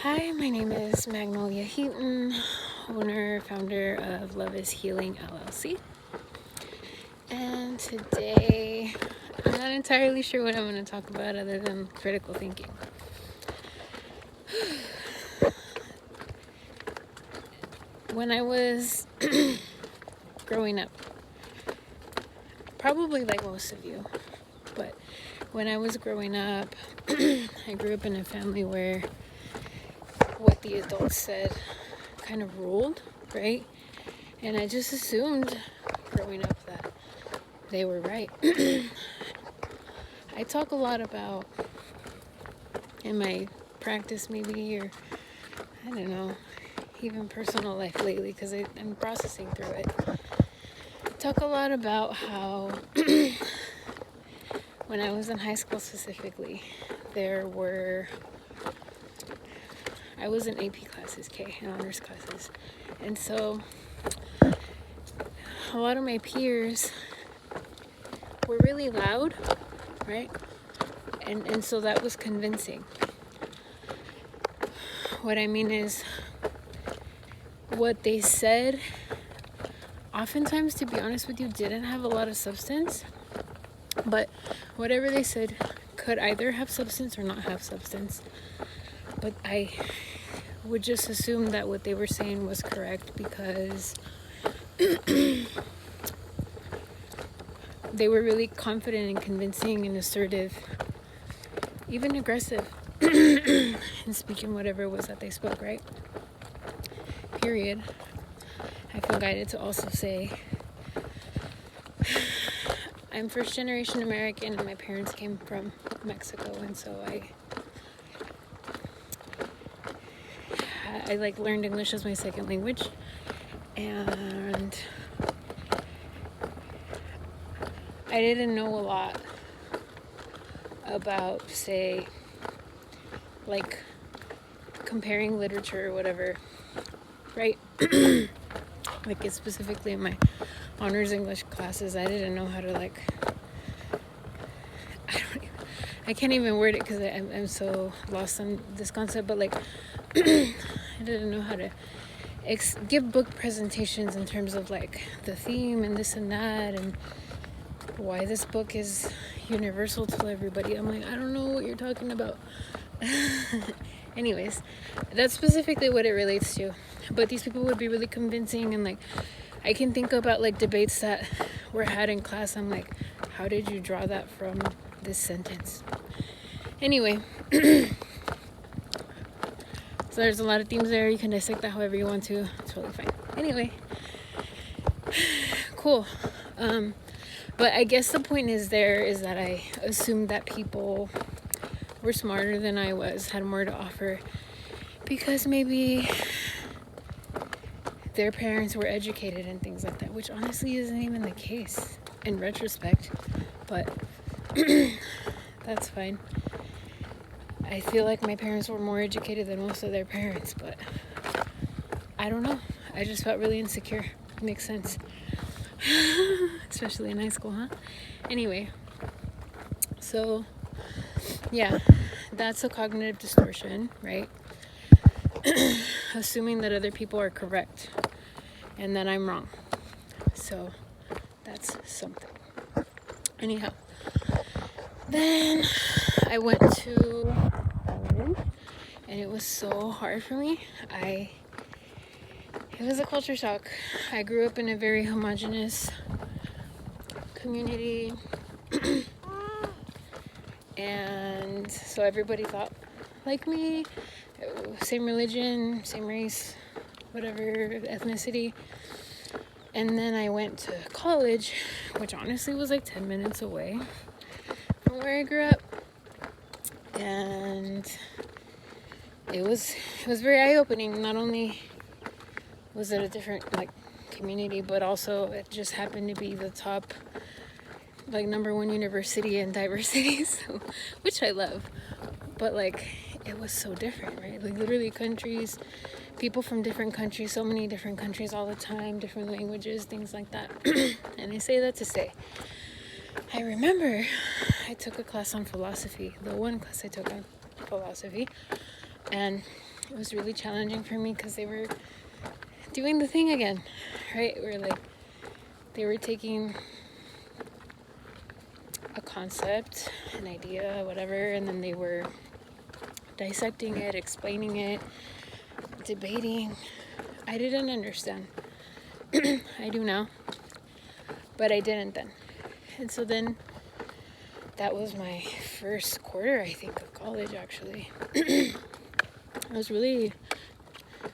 Hi, my name is Magnolia Heaton, owner, founder of Love is Healing LLC. And today, I'm not entirely sure what I'm going to talk about other than critical thinking. When I was growing up, probably like most of you, but when I was growing up, I grew up in a family where what the adults said kind of ruled, right? And I just assumed growing up that they were right. I talk a lot about in my practice maybe, or I don't know, even personal life lately, because I'm processing through it. I talk a lot about how when I was in high school specifically, I was in AP classes, and honors classes. And so a lot of my peers were really loud, right? And so that was convincing. What I mean is, what they said, oftentimes, to be honest with you, didn't have a lot of substance. But whatever they said could either have substance or not have substance. But I would just assume that what they were saying was correct because they were really confident and convincing and assertive, even aggressive in speaking whatever it was that they spoke, right? Period. I feel guided to also say I'm first generation American and my parents came from Mexico, and so I learned English as my second language, and I didn't know a lot about, say, like comparing literature or whatever, right? Like specifically in my honors English classes, I didn't know how to I can't even word it because I'm so lost on this concept, but I didn't know how to give book presentations in terms of the theme and this and that and why this book is universal to everybody. I'm like, I don't know what you're talking about. Anyways, that's specifically what it relates to. But these people would be really convincing, and I can think about debates that were had in class. I'm like, how did you draw that from this sentence? Anyway, so there's a lot of themes there. You can dissect that however you want to. It's totally fine. Anyway, cool. But I guess the point is that I assumed that people were smarter than I was, had more to offer, because maybe their parents were educated and things like that, which honestly isn't even the case in retrospect, but that's fine. I feel like my parents were more educated than most of their parents, but I don't know. I just felt really insecure. Makes sense. Especially in high school, huh? Anyway, so yeah, that's a cognitive distortion, right? Assuming that other people are correct and that I'm wrong. So that's something. Anyhow, then I went to college and it was so hard for me. It was a culture shock. I grew up in a very homogenous community and so everybody thought like me, same religion, same race, whatever ethnicity. And then I went to college, which honestly was 10 minutes away from where I grew up, and it was very eye-opening. Not only was it a different community, but also it just happened to be the top number one university in diversity, so, which I love, but it was so different, right? Literally people from different countries, so many different countries all the time, different languages, things like that. And I say that to say, I remember I took a class on philosophy, the one class I took on philosophy, and it was really challenging for me because they were doing the thing again, right? Where like they were taking a concept, an idea, whatever, and then they were dissecting it, explaining it, debating. I didn't understand. I do now, but I didn't then. And so then that was my first quarter, I think, of college, actually. It was really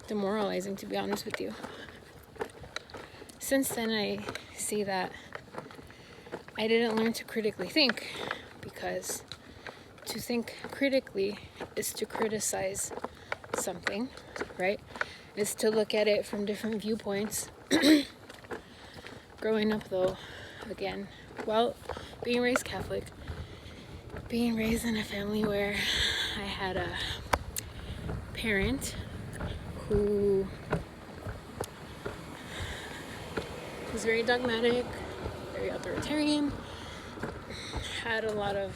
demoralizing, to be honest with you. Since then, I see that I didn't learn to critically think, because to think critically is to criticize something, right? Is to look at it from different viewpoints. Growing up, though, again, well, being raised Catholic, being raised in a family where I had a parent who was very dogmatic, very authoritarian, had a lot of,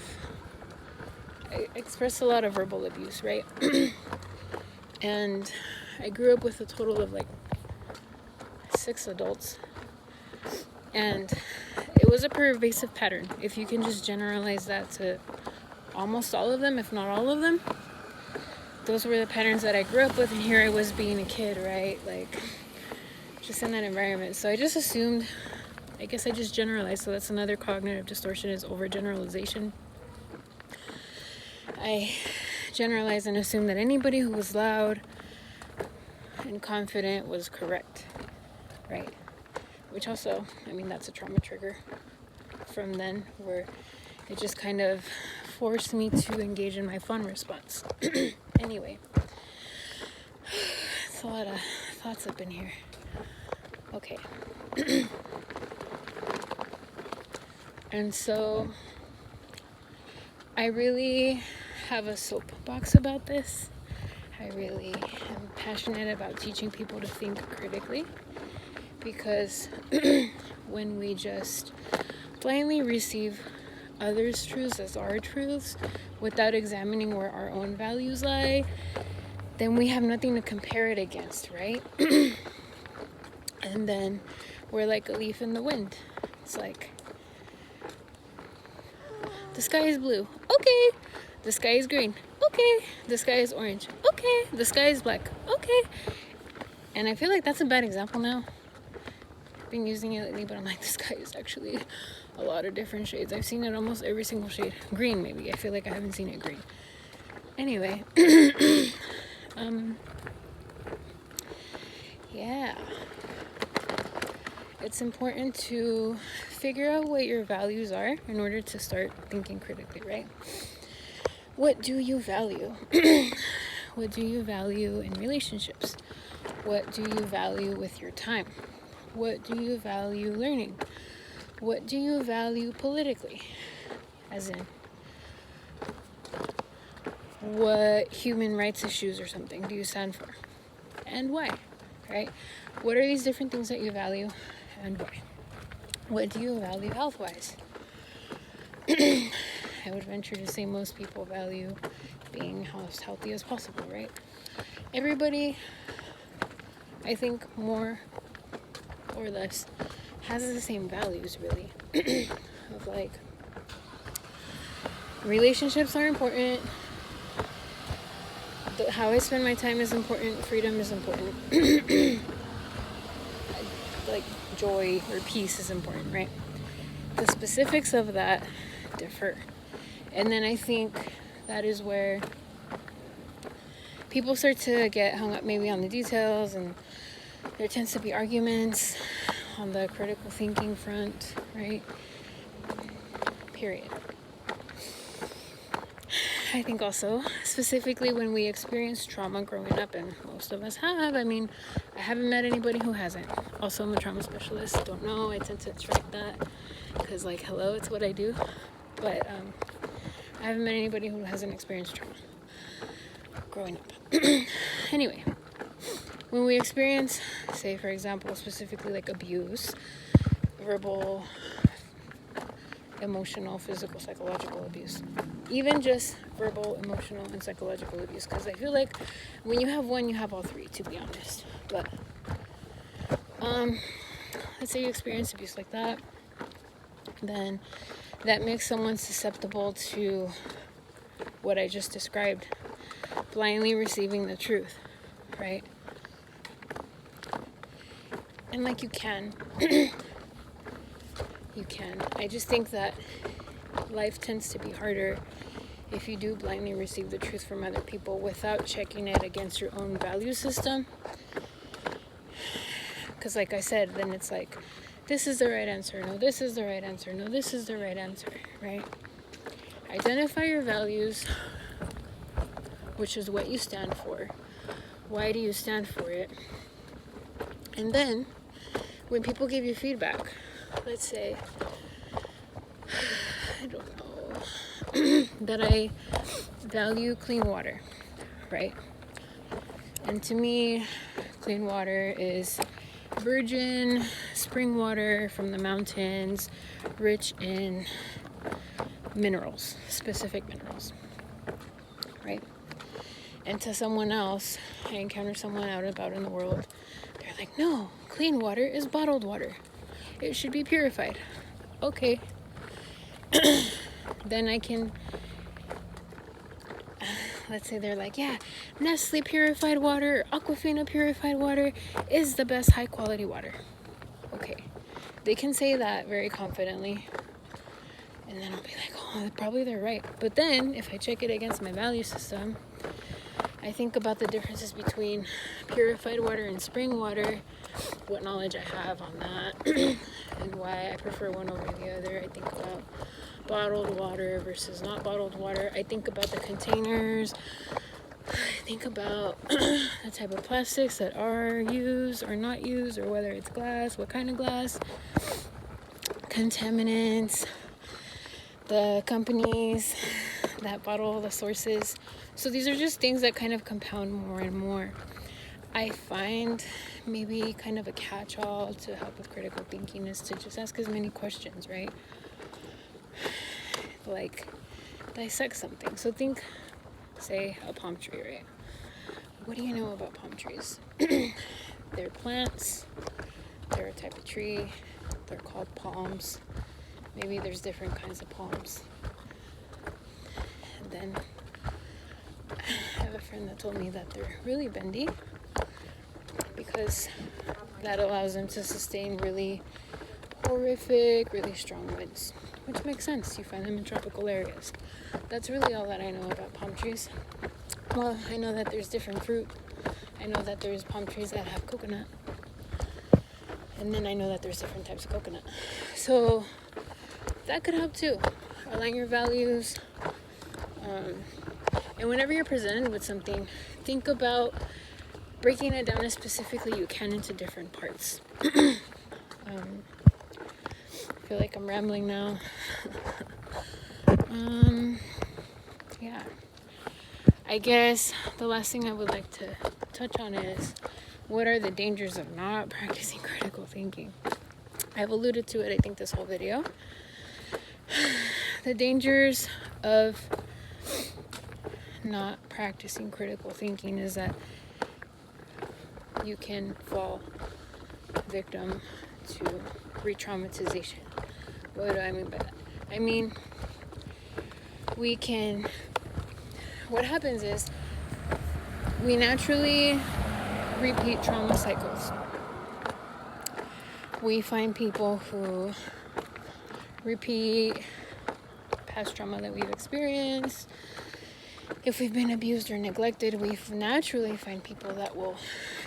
expressed a lot of verbal abuse, right? And I grew up with a total of like 6 adults, and it was a pervasive pattern. If you can just generalize that to almost all of them, if not all of them, those were the patterns that I grew up with. And here I was being a kid, right? Like, just in that environment. So I just assumed, I guess I just generalized. So that's another cognitive distortion, is overgeneralization. I generalized and assumed that anybody who was loud and confident was correct, right? Which also, I mean, that's a trauma trigger from then, where it just kind of forced me to engage in my fun response. Anyway, it's a lot of thoughts up in here. Okay. And so I really have a soapbox about this. I really am passionate about teaching people to think critically, because when we just blindly receive others' truths as our truths without examining where our own values lie, then we have nothing to compare it against, right? And then we're like a leaf in the wind. It's like, the sky is blue. Okay. The sky is green. Okay. The sky is orange. Okay. The sky is black. Okay. And I feel like that's a bad example now. I've been using it lately, but I'm like, the sky is actually a lot of different shades. I've seen it almost every single shade. Green, maybe. I feel like I haven't seen it green. Anyway. Yeah. It's important to figure out what your values are in order to start thinking critically, right? What do you value? What do you value in relationships? What do you value with your time? What do you value learning? What do you value politically? As in, what human rights issues or something do you stand for? And why? Right? What are these different things that you value and why? What do you value health-wise? I would venture to say most people value being as healthy as possible, right? Everybody, I think, more or less has the same values, really. Of like, relationships are important, how I spend my time is important, freedom is important, like joy or peace is important, right? The specifics of that differ. And then I think that is where people start to get hung up maybe on the details, and there tends to be arguments on the critical thinking front, right? Period. I think also, specifically when we experience trauma growing up, and most of us have, I mean, I haven't met anybody who hasn't. Also, I'm a trauma specialist. Don't know, I tend to attract that because, like, hello, it's what I do. But I haven't met anybody who hasn't experienced trauma growing up. Anyway, when we experience, say, for example, specifically like abuse, verbal emotional, physical, psychological abuse. Even just verbal, emotional, and psychological abuse. Because I feel like when you have one, you have all three, to be honest. But let's say you experience abuse like that, then that makes someone susceptible to what I just described, blindly receiving the truth, right? And like you can. You can. I just think that life tends to be harder if you do blindly receive the truth from other people without checking it against your own value system. Because like I said, then it's like, this is the right answer. No, this is the right answer. No, this is the right answer, right? Identify your values, which is what you stand for. Why do you stand for it? And then, when people give you feedback, let's say, I don't know, that I value clean water, right? And to me, clean water is virgin spring water from the mountains, rich in minerals, specific minerals, right? And to someone else, I encounter someone out and about in the world, they're like, no, clean water is bottled water. It should be purified. Okay. Then I can, let's say they're like, yeah, Nestle purified water, Aquafina purified water is the best high quality water. Okay. They can say that very confidently. And then I'll be like, oh, probably they're right. But then if I check it against my value system, I think about the differences between purified water and spring water, what knowledge I have on that, and why I prefer one over the other. I think about bottled water versus not bottled water. I think about the containers. I think about the type of plastics that are used or not used, or whether it's glass, what kind of glass, contaminants, the companies that bottle the sources. So these are just things that kind of compound more and more. I find maybe kind of a catch-all to help with critical thinking is to just ask as many questions, right? Like, dissect something. So think, say, a palm tree, right? What do you know about palm trees? They're plants. They're a type of tree. They're called palms. Maybe there's different kinds of palms. And then I have a friend that told me that they're really bendy because that allows them to sustain really horrific, really strong winds, which makes sense. You find them in tropical areas. That's really all that I know about palm trees. Well, I know that there's different fruit. I know that there's palm trees that have coconut. And then I know that there's different types of coconut. So that could help too. Align your values. And whenever you're presented with something, think about breaking it down as specifically you can into different parts. I feel like I'm rambling now. Yeah. I guess the last thing I would like to touch on is, what are the dangers of not practicing critical thinking? I've alluded to it, I think, this whole video. The dangers of not practicing critical thinking is that you can fall victim to re-traumatization. What do I mean by that? I mean, what happens is we naturally repeat trauma cycles. We find people who repeat past trauma that we've experienced. If we've been abused or neglected, we naturally find people that will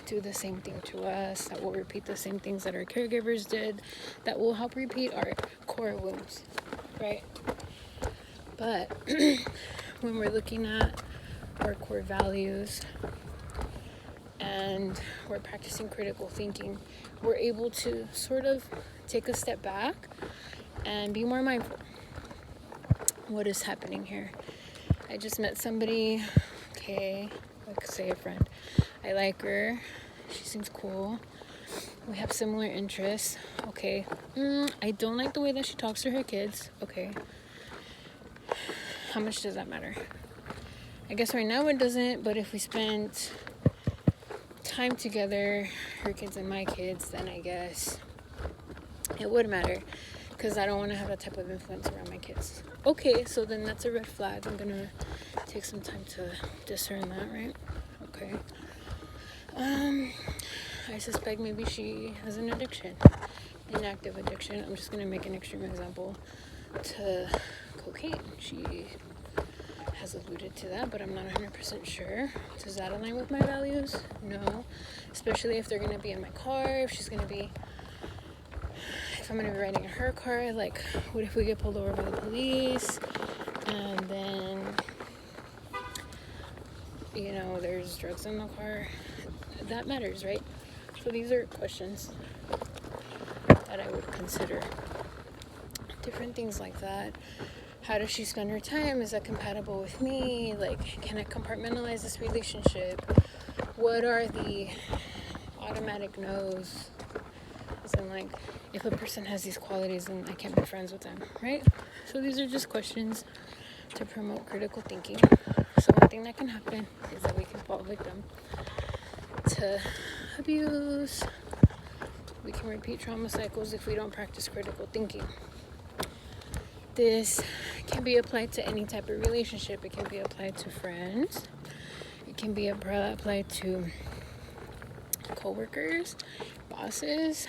do the same thing to us, that will repeat the same things that our caregivers did, that will help repeat our core wounds, right? But when we're looking at our core values and we're practicing critical thinking, we're able to sort of take a step back and be more mindful. What is happening here? I just met somebody, okay, like say a friend. I like her. She seems cool. We have similar interests. Okay. I don't like the way that she talks to her kids. Okay. How much does that matter? I guess right now it doesn't, but if we spent time together, her kids and my kids, then I guess it would matter, because I don't want to have that type of influence around my kids. Okay, so then that's a red flag. I'm gonna take some time to discern that, right? Okay. I suspect maybe she has an addiction, an active addiction. I'm just gonna make an extreme example to cocaine. She has alluded to that, but I'm not 100% sure. Does that align with my values? No. Especially if they're gonna be in my car, if I'm gonna be riding in her car. Like, what if we get pulled over by the police and then, you know, there's drugs in the car? That matters, right? So these are questions that I would consider. Different things like that. How does she spend her time? Is that compatible with me? Like, can I compartmentalize this relationship? What are the automatic no's? And like, if a person has these qualities, then I can't be friends with them, right? So these are just questions to promote critical thinking. So one thing that can happen is that we can fall victim to abuse. We can repeat trauma cycles if we don't practice critical thinking. This can be applied to any type of relationship. It can be applied to friends. It can be applied to coworkers, bosses,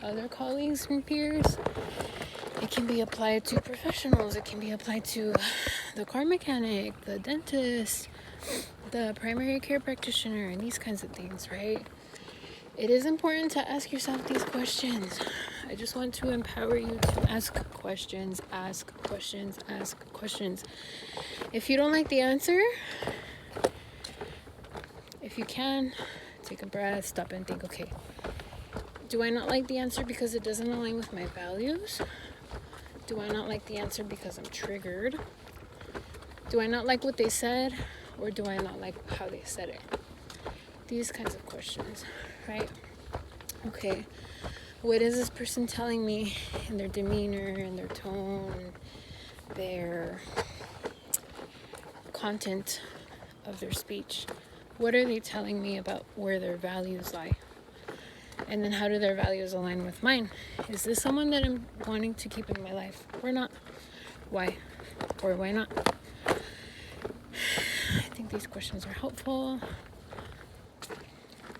other colleagues and peers. It can be applied to professionals. It can be applied to the car mechanic, the dentist, the primary care practitioner, and these kinds of things, right? It is important to ask yourself these questions. I just want to empower you to ask questions, ask questions, ask questions. If you don't like the answer, if you can, take a breath, stop and think, okay, do I not like the answer because it doesn't align with my values? Do I not like the answer because I'm triggered? Do I not like what they said? Or do I not like how they said it? These kinds of questions, right? Okay, what is this person telling me in their demeanor, in their tone, their content of their speech? What are they telling me about where their values lie? And then how do their values align with mine? Is this someone that I'm wanting to keep in my life or not? Why? Or why not? I think these questions are helpful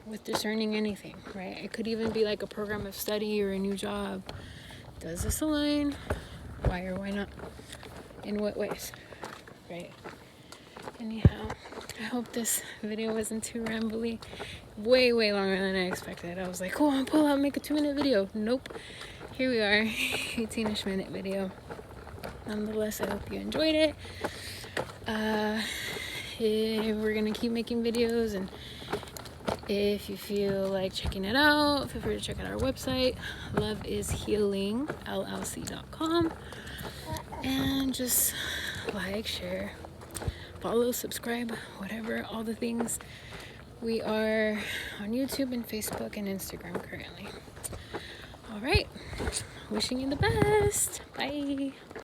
with discerning anything, right? It could even be like a program of study or a new job. Does this align? Why or why not? In what ways? Right? Anyhow, I hope this video wasn't too rambly. Way longer than I expected. I was like, oh, I'll pull out and make a 2-minute video. Nope. Here we are, 18-ish minute video. Nonetheless, I hope you enjoyed it. We're gonna keep making videos, and if you feel like checking it out, feel free to check out our website, loveishealingllc.com, and just like, share, follow, subscribe, whatever, all the things. We are on YouTube and Facebook and Instagram currently. All right, wishing you the best. Bye.